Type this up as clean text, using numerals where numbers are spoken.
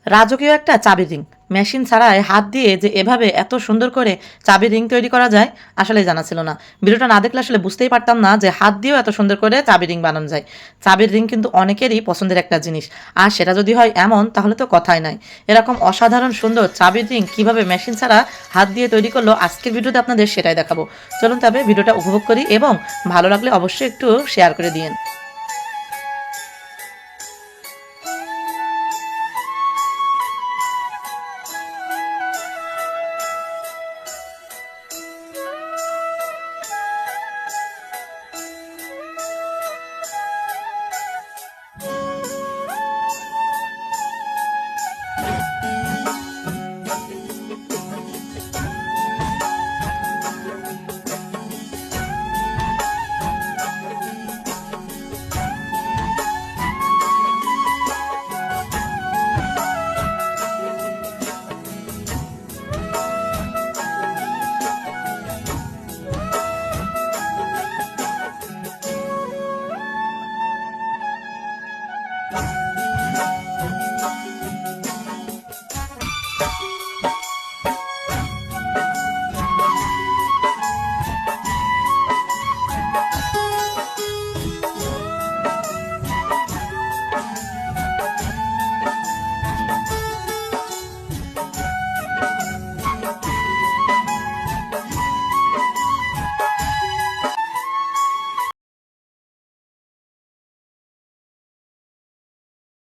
রাজকীয় একটা চাবি রিং মেশিন ছাড়াই হাত দিয়ে যে এভাবে এত সুন্দর করে চাবি রিং তৈরি করা যায় আসলে জানা ছিল না। ভিডিওটা না দেখলে আসলে বুঝতেই পারতাম না যে হাত দিয়েও এত সুন্দর করে চাবি রিং বানানো যায়। চাবির রিং কিন্তু অনেকেরই পছন্দের একটা জিনিস, আর সেটা যদি হয় এমন তাহলে তো কথাই নাই। এরকম অসাধারণ সুন্দর চাবির রিং কীভাবে মেশিন ছাড়া হাত দিয়ে তৈরি করলো আজকের ভিডিওতে আপনাদের সেটাই দেখাবো। চলুন তবে ভিডিওটা উপভোগ করি এবং ভালো লাগলে অবশ্যই একটু শেয়ার করে দিন।